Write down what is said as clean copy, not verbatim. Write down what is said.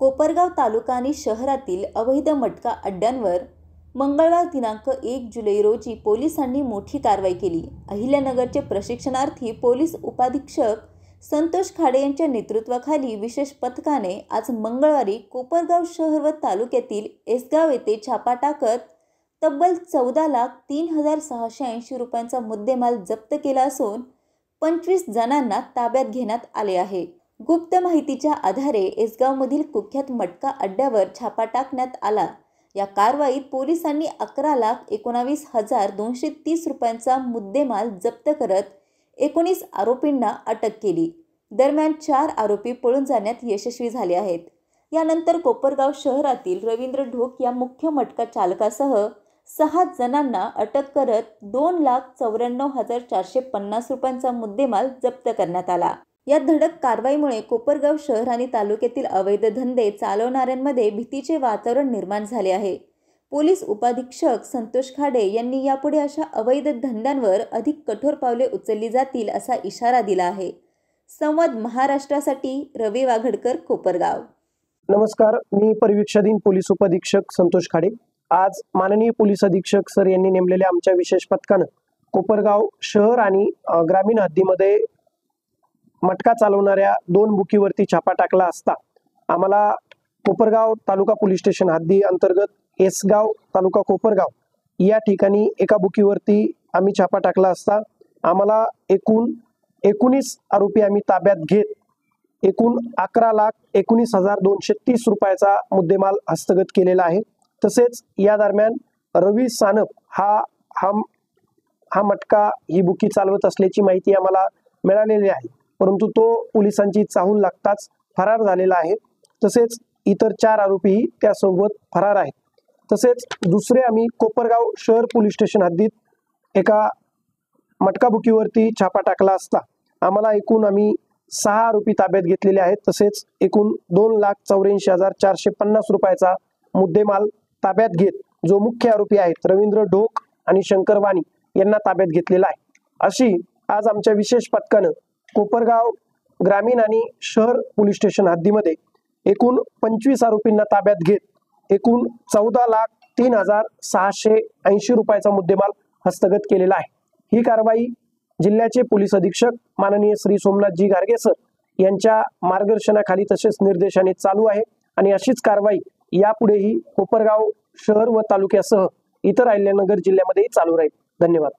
कोपरगाव तालुका आणि शहरातील अवैध मटका अड्ड्यांवर मंगळवार दिनांक 1 जुलै रोजी पोलिसांनी मोठी कारवाई केली। अहिल्यानगरचे प्रशिक्षणार्थी पोलीस उपाधीक्षक संतोष खाडे यांच्या नेतृत्वाखाली विशेष पथकाने आज मंगळवारी कोपरगाव शहर व तालुक्यातील एसगाव येथे छापा टाकत तब्बल 14,03,680 रुपयांचा मुद्देमाल जप्त केला असून 25 जणांना ताब्यात घेण्यात आले आहे। गुप्त माहितीच्या आधारे एसगावमधील कुख्यात मटका अड्ड्यावर छापा टाकण्यात आला। या कारवाईत पोलिसांनी 11,19,230 रुपयांचा मुद्देमाल जप्त करत 19 आरोपींना अटक केली। दरम्यान 4 आरोपी पळून जाण्यात यशस्वी झाले आहेत। यानंतर कोपरगाव शहरातील रवींद्र ढोक या मुख्य मटका चालकासह 6 जणांना अटक करत 2,94,450 रुपयांचा मुद्देमाल जप्त करण्यात आला। या धडक कारवाईमुळे कोपरगाव शहर आणि तालुक्यातील अवैध धंदे चालवणाऱ्यांमध्ये भीतीचे वातावरण निर्माण झाले आहे। पोलीस उपाधीक्षक संतोष खाडे यांनी यापुढे अशा अवैध धंद्यांवर अधिक कठोर पावले उचलली जातील असा इशारा दिला आहे। संवाद महाराष्ट्रासाठी रवी वाघडकर, कोपरगाव। नमस्कार, मी परिवीक्षाधीन पोलीस उपाधीक्षक संतोष खाडे। आज माननीय पोलीस अधीक्षक सर यांनी नेमलेल्या आमच्या विशेष पथकानं कोपरगाव शहर आणि ग्रामीण हद्दीमध्ये मटका चालवणाऱ्या 2 बुकीवरती छापा टाकला असता आम्हाला कोपरगाव तालुका पोलीस स्टेशन हद्दी अंतर्गत एसगाव तालुका कोपरगाव या ठिकाणी एका बुकीवरती आम्ही छापा टाकला असता आम्हाला एकूण 19 आरोपी आम्ही ताब्यात घेत एकूण 11,19,230 रुपयाचा मुद्देमाल हस्तगत केलेला आहे। तसेच या दरम्यान रवी सानप हा मटका ही बुकी चालवत असल्याची माहिती आम्हाला मिळालेली आहे, परंतु तो पोलिसांची चाहूल लागताच फरार झालेला आहे। तसेच इतर 4 आरोपीही त्यासोबत फरार आहेत। तसेच दुसरे आम्ही कोपरगाव शहर पोलीस स्टेशन हद्दीत एका मटका बुकीवरती छापा टाकला असता आम्हाला एकूण आम्ही 6 आरोपी ताब्यात घेतलेले आहेत। तसेच एकूण 2,84,450 रुपयाचा मुद्देमाल ताब्यात घेत जो मुख्य आरोपी आहेत रवींद्र ढोक आणि शंकर वाणी यांना ताब्यात घेतलेला आहे। अशी आज आमच्या विशेष पथकानं कोपरगाव ग्रामीण आणि शहर पोलीस स्टेशन हद्दीमध्ये एकूण 25 आरोपींना ताब्यात घेत एकूण 14,03,680 रुपयाचा मुद्देमाल हस्तगत केलेला आहे। ही कारवाई जिल्ह्याचे पोलीस अधीक्षक माननीय श्री सोमनाथजी गारगे सर यांच्या मार्गदर्शनाखाली तसेच निर्देशाने चालू आहे आणि अशीच कारवाई यापुढेही कोपरगाव शहर व तालुक्यासह इतर अहिल्यानगर जिल्ह्यामध्येही चालू राहील। धन्यवाद।